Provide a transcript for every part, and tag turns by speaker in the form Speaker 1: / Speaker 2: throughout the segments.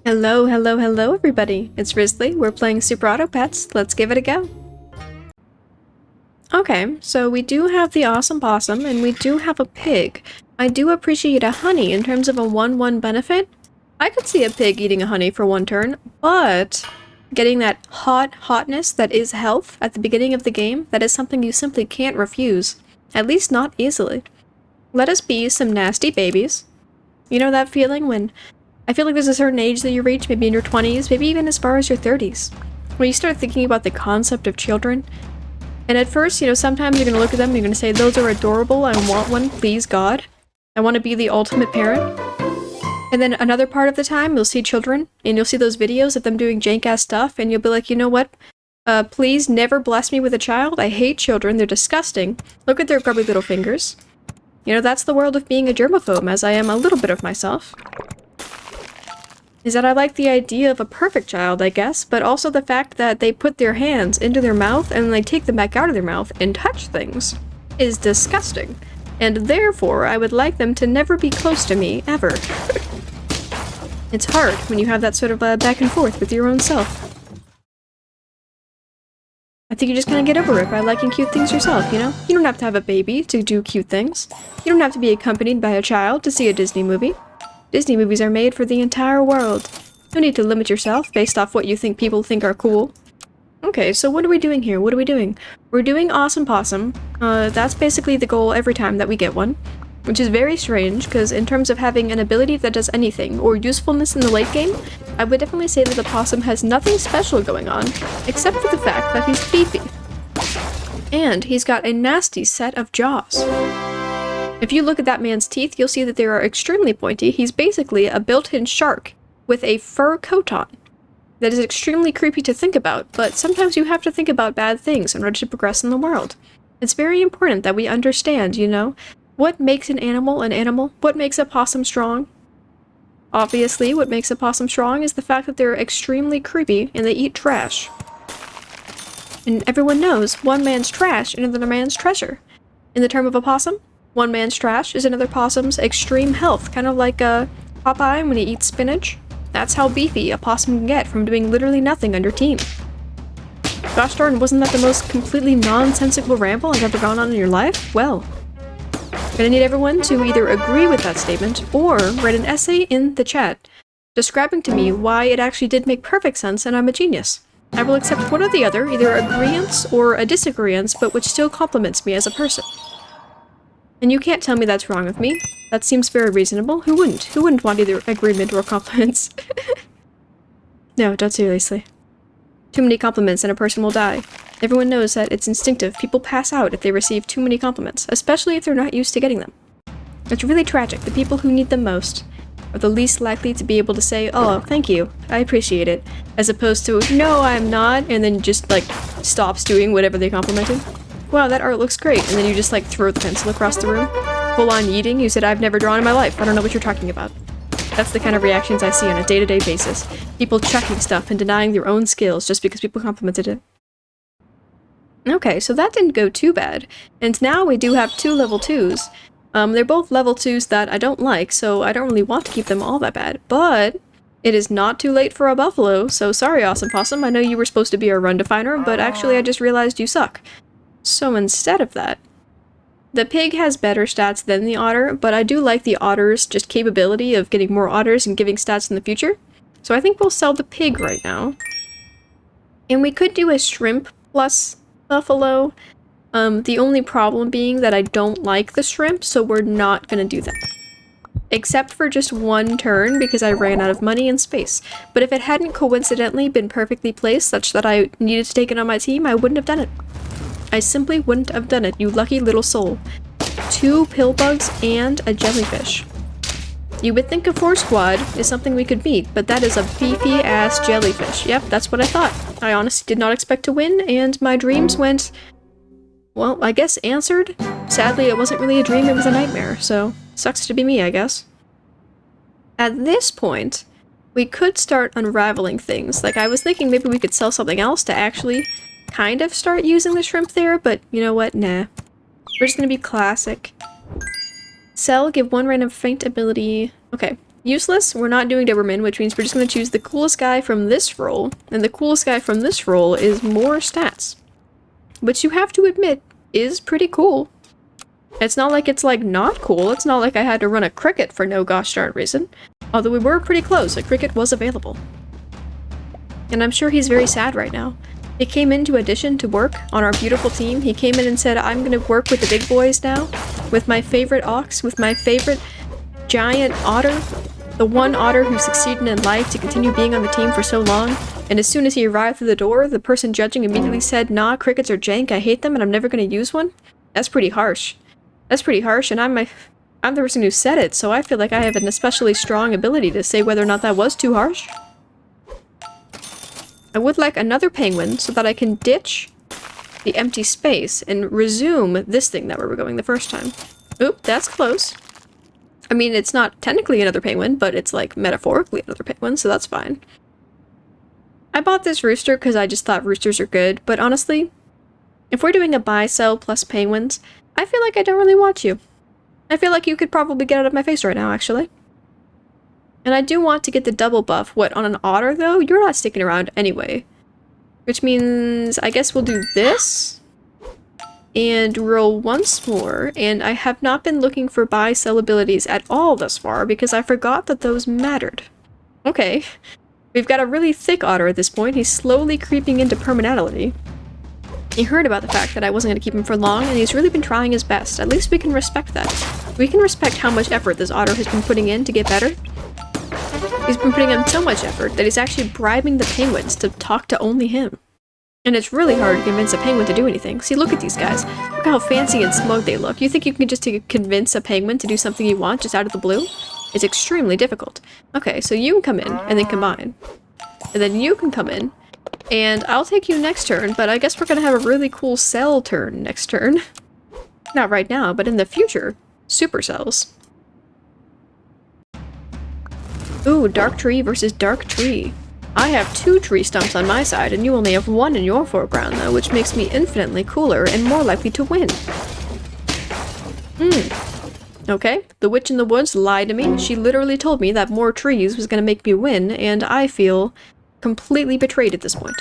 Speaker 1: Hello, hello, hello everybody. It's Risley. We're playing Super Auto Pets. Let's give it a go. Okay, so we do have the awesome possum and we do have a pig. I do appreciate a honey in terms of a 1-1 benefit. I could see a pig eating a honey for one turn, but getting that hotness that is health at the beginning of the game, that is something you simply can't refuse. At least not easily. Let us be some nasty babies. You know that feeling when I feel like there's a certain age that you reach, maybe in your 20s, maybe even as far as your 30s, where you start thinking about the concept of children. And at first, sometimes you're going to look at them and you're going to say, those are adorable, I want one, please God. I want to be the ultimate parent. And then another part of the time, you'll see children, and you'll see those videos of them doing jank-ass stuff, and you'll be like, you know what? Please never bless me with a child. I hate children, they're disgusting. Look at their grubby little fingers. That's the world of being a germaphobe, as I am a little bit of myself. Is that I like the idea of a perfect child, I guess, but also the fact that they put their hands into their mouth and they take them back out of their mouth and touch things is disgusting. And therefore, I would like them to never be close to me, ever. It's hard when you have that sort of back and forth with your own self. I think you just kind of get over it by liking cute things yourself, You don't have to have a baby to do cute things. You don't have to be accompanied by a child to see a Disney movie. Disney movies are made for the entire world. No need to limit yourself based off what you think people think are cool. Okay, so what are we doing here? What are we doing? We're doing Awesome Possum. That's basically the goal every time that we get one. Which is very strange, because in terms of having an ability that does anything, or usefulness in the late game, I would definitely say that the possum has nothing special going on, except for the fact that he's beefy. And he's got a nasty set of jaws. If you look at that man's teeth, you'll see that they are extremely pointy. He's basically a built-in shark with a fur coat on. That is extremely creepy to think about, but sometimes you have to think about bad things in order to progress in the world. It's very important that we understand, what makes an animal an animal? What makes a possum strong? Obviously, what makes a possum strong is the fact that they're extremely creepy and they eat trash. And everyone knows one man's trash and another man's treasure. In the term of a possum, one man's trash is another possum's extreme health, kind of like Popeye when he eats spinach. That's how beefy a possum can get from doing literally nothing under team. Gosh darn, wasn't that the most completely nonsensical ramble I've ever gone on in your life? Well, I'm gonna need everyone to either agree with that statement or write an essay in the chat describing to me why it actually did make perfect sense and I'm a genius. I will accept one or the other, either agreeance or a disagreeance, but which still compliments me as a person. And you can't tell me that's wrong with me. That seems very reasonable. Who wouldn't? Who wouldn't want either agreement or compliments? No, don't seriously. Too many compliments and a person will die. Everyone knows that it's instinctive. People pass out if they receive too many compliments, especially if they're not used to getting them. It's really tragic. The people who need them most are the least likely to be able to say, oh, thank you, I appreciate it, as opposed to, no, I'm not, and then just, stops doing whatever they complimented. Wow, that art looks great, and then you just, throw the pencil across the room. Full on yeeting, you said, I've never drawn in my life, I don't know what you're talking about. That's the kind of reactions I see on a day-to-day basis. People chucking stuff and denying their own skills just because people complimented it. Okay, so that didn't go too bad. And now we do have two level 2s. They're both level 2s that I don't like, so I don't really want to keep them all that bad. But it is not too late for a buffalo, so sorry, Awesome Possum. I know you were supposed to be a run definer, but actually I just realized you suck. So instead of that, the pig has better stats than the otter, but I do like the otter's just capability of getting more otters and giving stats in the future. So I think we'll sell the pig right now. And we could do a shrimp plus buffalo. The only problem being that I don't like the shrimp, so we're not gonna do that. Except for just one turn, because I ran out of money and space. But if it hadn't coincidentally been perfectly placed such that I needed to take it on my team, I wouldn't have done it. I simply wouldn't have done it, you lucky little soul. 2 pill bugs and a jellyfish. You would think a 4-squad is something we could beat, but that is a beefy-ass jellyfish. Yep, that's what I thought. I honestly did not expect to win, and my dreams went, well, I guess answered. Sadly, it wasn't really a dream, it was a nightmare, so sucks to be me, I guess. At this point, we could start unraveling things. I was thinking maybe we could sell something else to actually kind of start using the shrimp there, but you know what? Nah. We're just gonna be classic. Sell, give 1 random feint ability. Okay. Useless, we're not doing Doberman, which means we're just going to choose the coolest guy from this role, and the coolest guy from this role is more stats. Which you have to admit is pretty cool. It's not like it's like not cool, it's not like I had to run a cricket for no gosh darn reason. Although we were pretty close, a cricket was available. And I'm sure he's very sad right now. He came in to audition to work on our beautiful team. He came in and said, I'm gonna work with the big boys now, with my favorite ox, with my favorite giant otter, the one otter who succeeded in life to continue being on the team for so long. And as soon as he arrived through the door, the person judging immediately said, nah, crickets are jank, I hate them, and I'm never gonna use one. That's pretty harsh. That's pretty harsh, and I'm the person who said it, so I feel like I have an especially strong ability to say whether or not that was too harsh. I would like another penguin so that I can ditch the empty space and resume this thing that we were going the first time. Oop, that's close. I mean, it's not technically another penguin, but it's like metaphorically another penguin, so that's fine. I bought this rooster because I just thought roosters are good, but honestly, if we're doing a buy-sell plus penguins, I feel like I don't really want you. I feel like you could probably get out of my face right now, actually. And I do want to get the double buff. What, on an otter, though? You're not sticking around anyway. Which means I guess we'll do this. And roll once more. And I have not been looking for buy-sell abilities at all thus far because I forgot that those mattered. Okay. We've got a really thick otter at this point. He's slowly creeping into permanality. He heard about the fact that I wasn't going to keep him for long, and he's really been trying his best. At least we can respect that. We can respect how much effort this otter has been putting in to get better. He's been putting in so much effort that he's actually bribing the penguins to talk to only him. And it's really hard to convince a penguin to do anything. See, look at these guys. Look how fancy and smug they look. You think you can just convince a penguin to do something you want just out of the blue? It's extremely difficult. Okay, so you can come in, and then combine. And then you can come in, and I'll take you next turn, but I guess we're gonna have a really cool cell turn next turn. Not right now, but in the future. Supercells. Ooh, dark tree versus dark tree. I have 2 tree stumps on my side, and you only have 1 in your foreground, though, which makes me infinitely cooler and more likely to win. Okay, the witch in the woods lied to me. She literally told me that more trees was gonna make me win, and I feel completely betrayed at this point.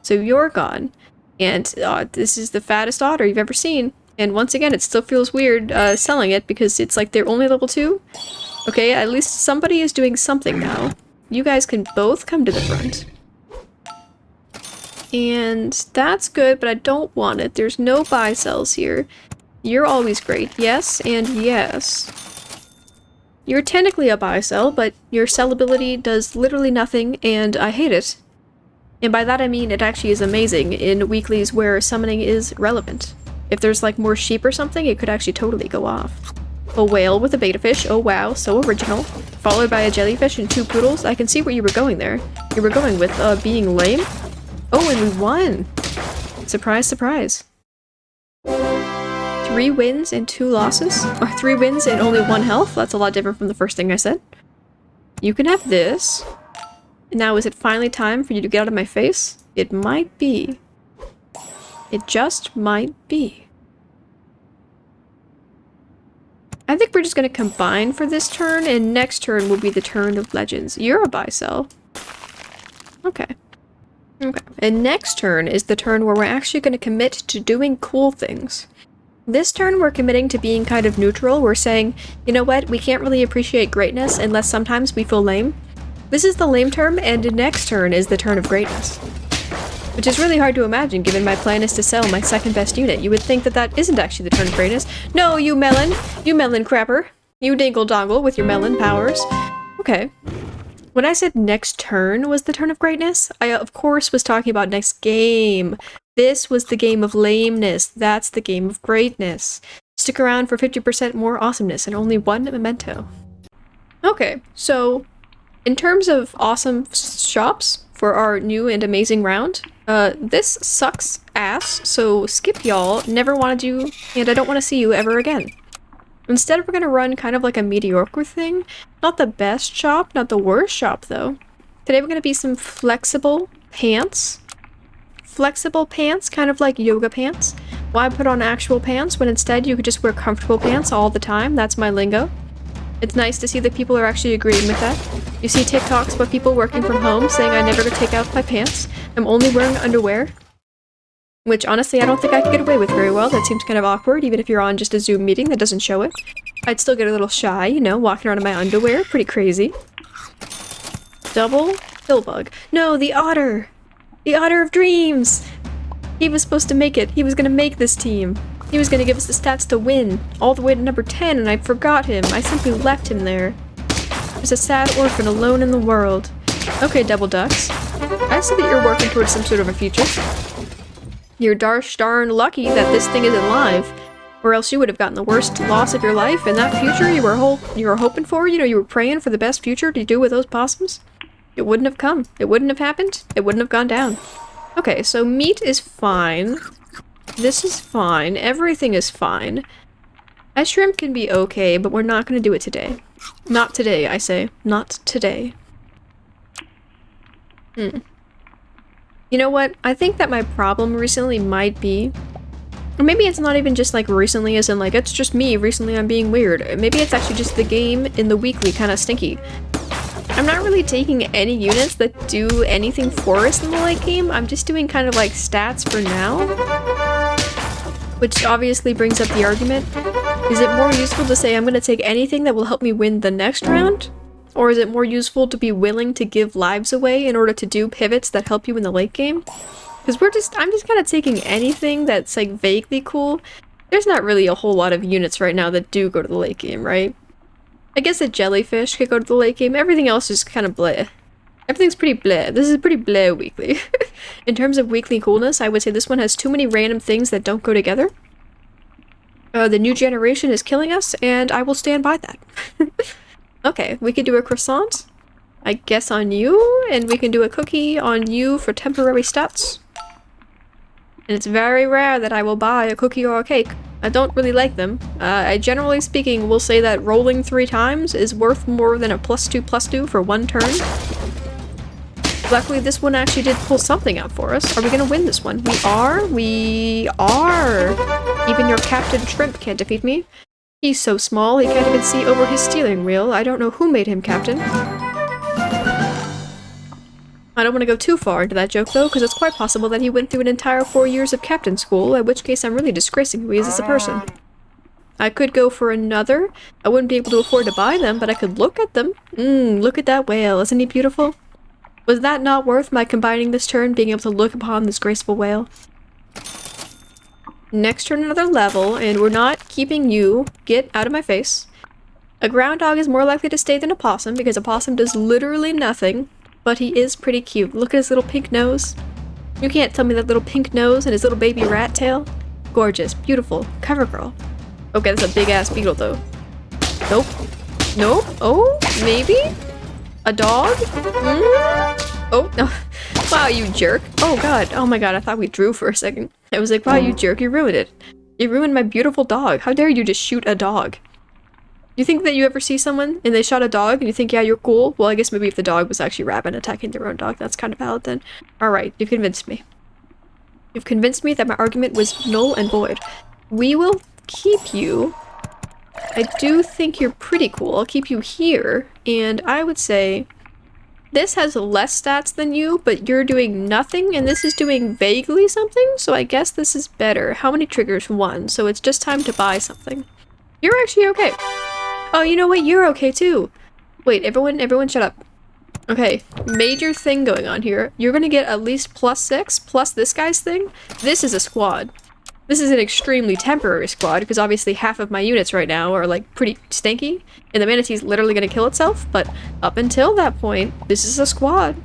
Speaker 1: So you're gone, and this is the fattest otter you've ever seen. And once again, it still feels weird selling it because it's like they're only level 2. Okay, at least somebody is doing something now. You guys can both come to the front. And that's good, but I don't want it. There's no buy sells here. You're always great. Yes, and yes. You're technically a buy sell, but your sell ability does literally nothing, and I hate it. And by that I mean it actually is amazing in weeklies where summoning is relevant. If there's like more sheep or something, it could actually totally go off. A whale with a beta fish, oh wow, so original. Followed by a jellyfish and 2 poodles. I can see where you were going there. You were going with being lame. Oh, and we won! Surprise, surprise. 3 wins and 2 losses? Or 3 wins and only 1 health? That's a lot different from the first thing I said. You can have this. Now, is it finally time for you to get out of my face? It might be. It just might be. I think we're just going to combine for this turn, and next turn will be the turn of legends. You're a buy-sell. Okay. Okay. And next turn is the turn where we're actually going to commit to doing cool things. This turn we're committing to being kind of neutral. We're saying, you know what, we can't really appreciate greatness unless sometimes we feel lame. This is the lame turn, and the next turn is the turn of greatness. Which is really hard to imagine given my plan is to sell my second best unit. You would think that that isn't actually the turn of greatness. No, you melon crapper. You dingle dongle with your melon powers. Okay. When I said next turn was the turn of greatness, I of course was talking about next game. This was the game of lameness. That's the game of greatness. Stick around for 50% more awesomeness and only 1 memento. Okay, so in terms of awesome shops for our new and amazing round, this sucks ass, so skip y'all, never wanted you, and I don't want to see you ever again. Instead, we're gonna run kind of like a mediocre thing. Not the best shop, not the worst shop, though. Today we're gonna be some flexible pants. Flexible pants, kind of like yoga pants. Why put on actual pants when instead you could just wear comfortable pants all the time? That's my lingo. It's nice to see that people are actually agreeing with that. You see TikToks about people working from home saying I never take out my pants. I'm only wearing underwear. Which, honestly, I don't think I could get away with very well. That seems kind of awkward, even if you're on just a Zoom meeting that doesn't show it. I'd still get a little shy, you know, walking around in my underwear. Pretty crazy. Double pillbug. No, the otter! The otter of dreams! He was supposed to make it. He was gonna make this team. He was gonna give us the stats to win. All the way to number 10, and I forgot him. I simply left him there. He was a sad orphan alone in the world. Okay, Double Ducks. I see that you're working towards some sort of a future. You're darn lucky that this thing isn't live, or else you would have gotten the worst loss of your life, and that future you were hoping for, you know, you were praying for the best future to do with those possums. It wouldn't have come. It wouldn't have happened. It wouldn't have gone down. Okay, so meat is fine. This is fine. Everything is fine. A shrimp can be okay, but we're not going to do it today. Not today, I say. Not today. You know what? I think that my problem recently might be... Or maybe it's not even just like recently as in like, it's just me, recently I'm being weird. Maybe it's actually just the game in the weekly kind of stinky. I'm not really taking any units that do anything for us in the late game. I'm just doing kind of like stats for now. Which obviously brings up the argument. Is it more useful to say I'm going to take anything that will help me win the next round? Or is it more useful to be willing to give lives away in order to do pivots that help you in the late game? Because I'm just kind of taking anything that's like vaguely cool. There's not really a whole lot of units right now that do go to the late game, right? I guess a jellyfish could go to the late game. Everything else is kind of bleh. Everything's pretty bleh. This is pretty bleh weekly. In terms of weekly coolness, I would say this one has too many random things that don't go together. The new generation is killing us, and I will stand by that. Okay, we could do a croissant, I guess, on you, and we can do a cookie on you for temporary stats. And it's very rare that I will buy a cookie or a cake. I don't really like them. I generally speaking will say that rolling 3 times is worth more than a +2/+2 for 1 turn. Luckily, this one actually did pull something out for us. Are we gonna win this one? We are? We are! Even your Captain Shrimp can't defeat me. He's so small, he can't even see over his steering wheel. I don't know who made him captain. I don't want to go too far into that joke, though, because it's quite possible that he went through an entire 4 years of captain school, in which case I'm really disgracing who he is as a person. I could go for another. I wouldn't be able to afford to buy them, but I could look at them. Look at that whale. Isn't he beautiful? Was that not worth my combining this turn, being able to look upon this graceful whale? Next turn another level, and we're not keeping you. Get out of my face. A ground dog is more likely to stay than a possum, because a possum does literally nothing, but he is pretty cute. Look at his little pink nose. You can't tell me that little pink nose and his little baby rat tail. Gorgeous, beautiful, cover girl. Okay, that's a big ass beetle though. Nope. Nope. Oh, maybe? A dog? Oh, no. Wow, you jerk. Oh god. Oh my god, I thought we drew for a second. I was like, wow, you jerk, you ruined it. You ruined my beautiful dog. How dare you just shoot a dog? You think that you ever see someone and they shot a dog and you think, yeah, you're cool? Well, I guess maybe if the dog was actually rabid attacking their own dog, that's kind of valid then. Alright, you've convinced me. You've convinced me that my argument was null and void. We will keep you. I do think you're pretty cool. I'll keep you here, and I would say this has less stats than you, but you're doing nothing, and this is doing vaguely something, so I guess this is better. How many triggers? 1, so it's just time to buy something. You're actually okay. Oh, you know what? You're okay too. Wait, everyone shut up. Okay, major thing going on here. You're gonna get at least +6, plus this guy's thing. This is a squad. This is an extremely temporary squad, because obviously half of my units right now are like pretty stanky, and the manatee's literally gonna kill itself, but up until that point, this is a squad.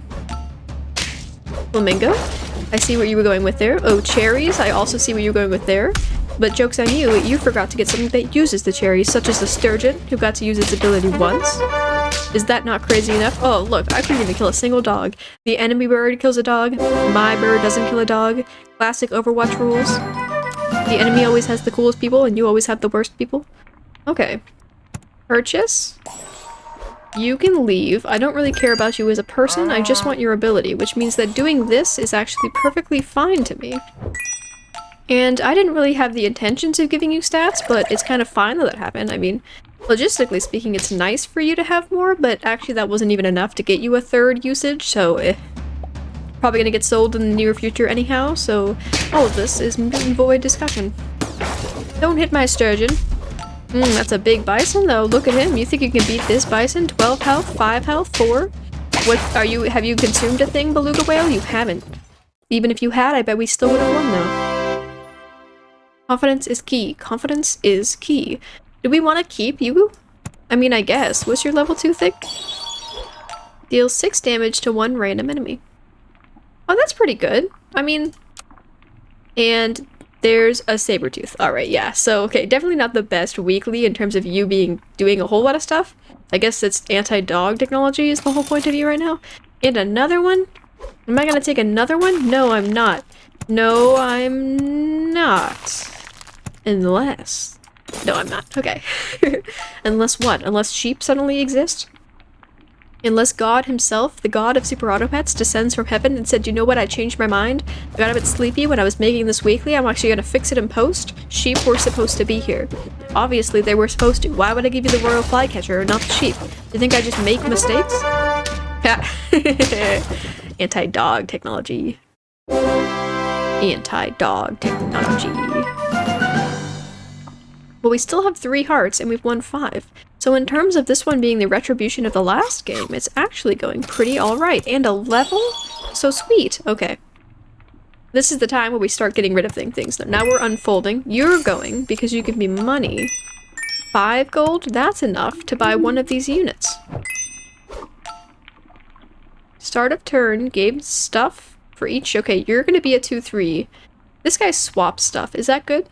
Speaker 1: Flamingo, I see where you were going with there. Oh, cherries, I also see where you're going with there. But joke's on you, you forgot to get something that uses the cherries, such as the sturgeon, who got to use its ability once. Is that not crazy enough? Oh, look, I couldn't even kill a single dog. The enemy bird kills a dog, my bird doesn't kill a dog. Classic Overwatch rules. The enemy always has the coolest people, and you always have the worst people. Okay. Purchase. You can leave. I don't really care about you as a person, I just want your ability, which means that doing this is actually perfectly fine to me. And I didn't really have the intentions of giving you stats, but it's kind of fine that that happened. I mean, Logistically speaking, it's nice for you to have more, but actually that wasn't even enough to get you a third usage, so probably gonna get sold in the near future anyhow, so all of this is moot and void discussion. Don't hit my sturgeon. That's a big bison though. Look at him. You think you can beat this bison? 12 health, 5 health, 4? Have you consumed a thing, beluga whale? You haven't. Even if you had, I bet we still would have won though. Confidence is key. Confidence is key. Do we want to keep you? I mean, I guess. What's your level 2 thing? Deals 6 damage to 1 random enemy. Oh, that's pretty good. I mean, and there's a saber tooth. Alright, yeah. So, okay, definitely not the best weekly in terms of you doing a whole lot of stuff. I guess it's anti-dog technology is the whole point of you right now. And another one? Am I gonna take another one? No, I'm not. No, I'm not. Unless... No, I'm not. Okay. Unless what? Unless sheep suddenly exist? Unless God himself, the god of Super Auto Pets, descends from heaven and said, you know what, I changed my mind. I got a bit sleepy when I was making this weekly. I'm actually gonna fix it in post. Sheep were supposed to be here. Obviously, they were supposed to. Why would I give you the royal flycatcher and not the sheep? Do you think I just make mistakes? Anti-dog technology. Anti-dog technology. But we still have 3 hearts, and we've won 5. So in terms of this one being the retribution of the last game, it's actually going pretty alright. And a level? So sweet. Okay. This is the time where we start getting rid of things. Now we're unfolding. You're going, because you give me money. 5 gold? That's enough to buy one of these units. Start of turn, gave stuff for each. Okay, you're gonna be a 2-3. This guy swaps stuff. Is that good?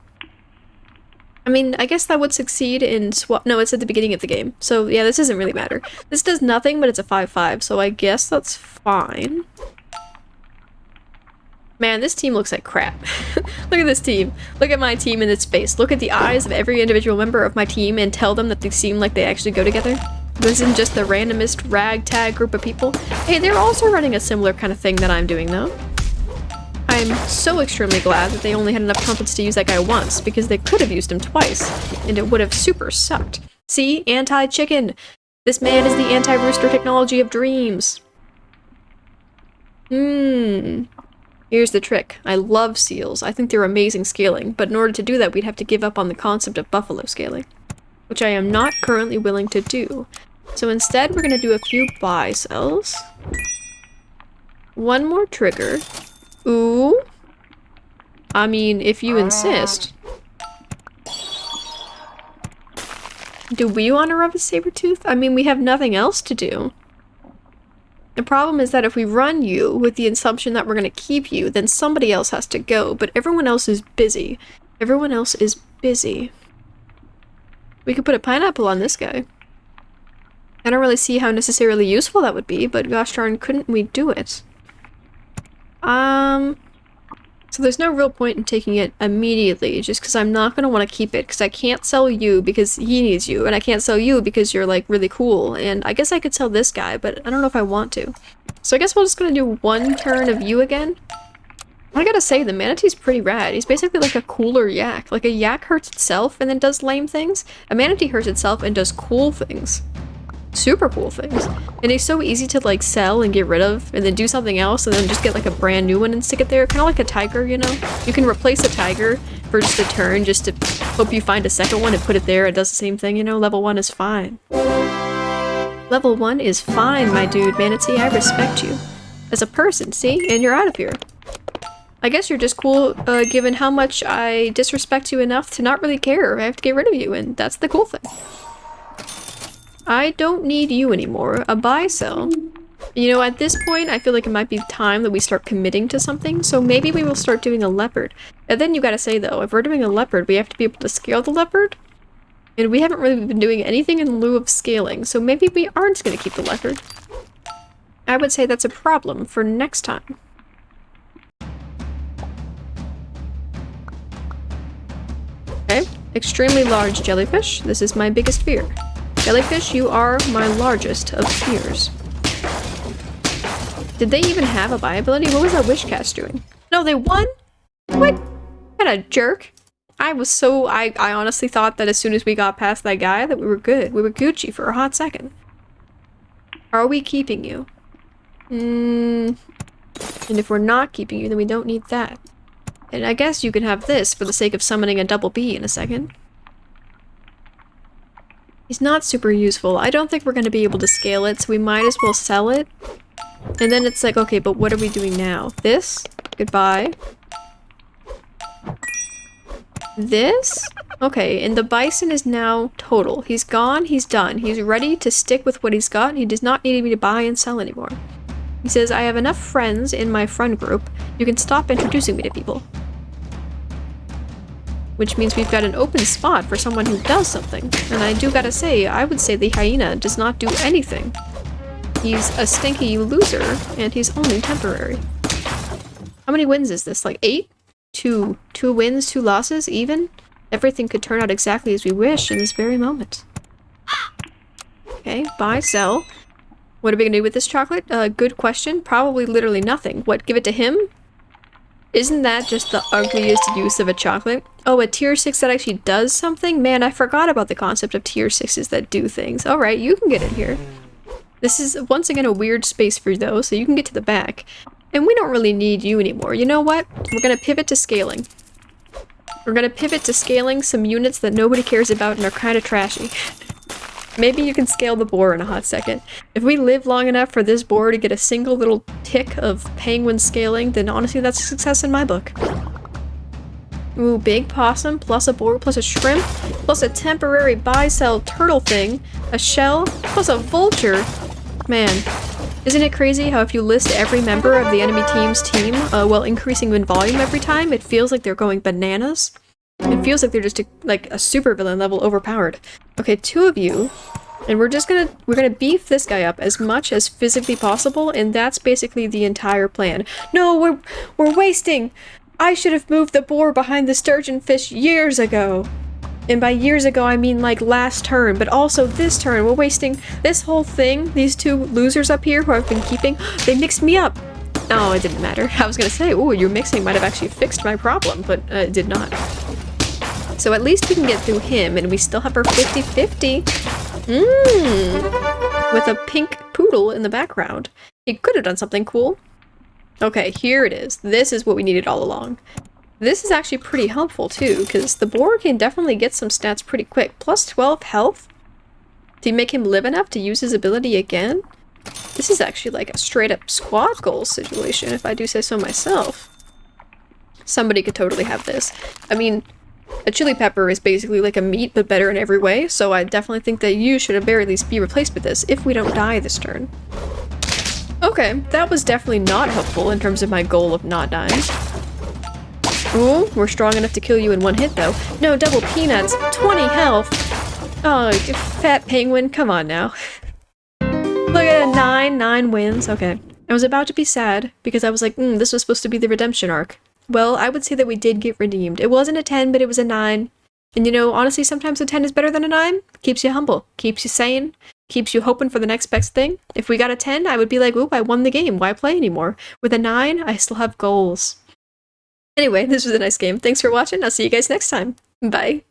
Speaker 1: I mean, I guess that would succeed in swap. No, it's at the beginning of the game. So yeah, this doesn't really matter. This does nothing, but it's a 5-5, so I guess that's fine. Man, this team looks like crap. Look at this team. Look at my team in its face. Look at the eyes of every individual member of my team and tell them that they seem like they actually go together. This isn't just the randomest ragtag group of people. Hey, they're also running a similar kind of thing that I'm doing, though. I'm so extremely glad that they only had enough confidence to use that guy once, because they could have used him twice, and it would have super sucked. See? Anti-chicken! This man is the anti-rooster technology of dreams. Here's the trick. I love seals. I think they're amazing scaling, but in order to do that, we'd have to give up on the concept of buffalo scaling, which I am not currently willing to do. So instead, we're gonna do a few buy sells. One more trigger. Ooh. I mean, if you insist. Do we want to rub a saber tooth? I mean, we have nothing else to do. The problem is that if we run you with the assumption that we're going to keep you, then somebody else has to go, but everyone else is busy. Everyone else is busy. We could put a pineapple on this guy. I don't really see how necessarily useful that would be, but gosh darn, couldn't we do it? So there's no real point in taking it immediately, just because I'm not going to want to keep it, because I can't sell you because he needs you, and I can't sell you because you're, like, really cool, and I guess I could sell this guy, but I don't know if I want to. So I guess we're just going to do one turn of you again. I gotta say, the manatee's pretty rad. He's basically like a cooler yak. Like, a yak hurts itself and then does lame things. A manatee hurts itself and does cool things. Super cool things. And he's so easy to like sell and get rid of and then do something else and then just get like a brand new one and stick it there. Kind of like a tiger, you know? You can replace a tiger for just a turn just to hope you find a second one and put it there. It does the same thing, you know? Level 1 is fine. Level 1 is fine, my dude. Manatee, I respect you. As a person, see? And you're out of here. I guess you're just cool, given how much I disrespect you enough to not really care. I have to get rid of you, and that's the cool thing. I don't need you anymore. A buy-sell. You know, at this point, I feel like it might be time that we start committing to something, so maybe we will start doing a leopard. And then you gotta say, though, if we're doing a leopard, we have to be able to scale the leopard. And we haven't really been doing anything in lieu of scaling, so maybe we aren't gonna keep the leopard. I would say that's a problem for next time. Okay, extremely large jellyfish. This is my biggest fear. Jellyfish, you are my largest of fears. Did they even have a buy ability? What was that wish cast doing? No, they won? What? What a jerk. I was so, I honestly thought that as soon as we got past that guy that we were good. We were Gucci for a hot second. Are we keeping you? And if we're not keeping you, then we don't need that. And I guess you can have this for the sake of summoning a double B in a second. He's not super useful. I don't think we're going to be able to scale it, so we might as well sell it. And then it's like, okay, but what are we doing now? This? Goodbye. This? Okay, and the bison is now total. He's gone, he's done. He's ready to stick with what he's got. He does not need me to buy and sell anymore. He says, I have enough friends in my friend group. You can stop introducing me to people. Which means we've got an open spot for someone who does something. And I do gotta say, I would say the hyena does not do anything. He's a stinky loser, and he's only temporary. How many wins is this? Like 8? 2 wins, 2 losses, even? Everything could turn out exactly as we wish in this very moment. Okay, buy, sell. What are we gonna do with this chocolate? Good question. Probably literally nothing. What, give it to him? Isn't that just the ugliest use of a chocolate? Oh, a tier 6 that actually does something? Man, I forgot about the concept of tier 6s that do things. Alright, you can get in here. This is, once again, a weird space for you, though, so you can get to the back. And we don't really need you anymore. You know what? We're gonna pivot to scaling. We're gonna pivot to scaling some units that nobody cares about and are kind of trashy. Maybe you can scale the boar in a hot second. If we live long enough for this boar to get a single little tick of penguin scaling, then honestly that's a success in my book. Ooh, big possum, plus a boar, plus a shrimp, plus a temporary buy-sell turtle thing, a shell, plus a vulture. Man, isn't it crazy how if you list every member of the enemy team's team while increasing in volume every time, it feels like they're going bananas? It feels like they're just like a supervillain level overpowered. Okay, 2 of you, and we're gonna beef this guy up as much as physically possible, and that's basically the entire plan. No, we're wasting. I should have moved the boar behind the sturgeon fish years ago. And by years ago, I mean like last turn, but also this turn. We're wasting this whole thing. These 2 losers up here who I've been keeping, they mixed me up. Oh, it didn't matter. I was gonna say, oh, your mixing might have actually fixed my problem, but it did not. So at least we can get through him, and we still have our 50-50. With a pink poodle in the background. He could have done something cool. Okay, here it is. This is what we needed all along. This is actually pretty helpful too, because the boar can definitely get some stats pretty quick. Plus 12 health? To make him live enough to use his ability again? This is actually like a straight up squad goal situation, if I do say so myself. Somebody could totally have this. I mean, a chili pepper is basically like a meat, but better in every way, so I definitely think that you should at very least be replaced with this, if we don't die this turn. Okay, that was definitely not helpful in terms of my goal of not dying. Ooh, we're strong enough to kill you in 1 hit, though. No, double peanuts, 20 health! Oh, you fat penguin, come on now. Look at a 9 wins, okay. I was about to be sad, because I was like, this was supposed to be the redemption arc. Well, I would say that we did get redeemed. It wasn't a 10, but it was a 9. And you know, honestly, sometimes a 10 is better than a 9. Keeps you humble, keeps you sane, keeps you hoping for the next best thing. If we got a 10, I would be like, oop, I won the game. Why play anymore? With a 9, I still have goals. Anyway, this was a nice game. Thanks for watching. I'll see you guys next time. Bye.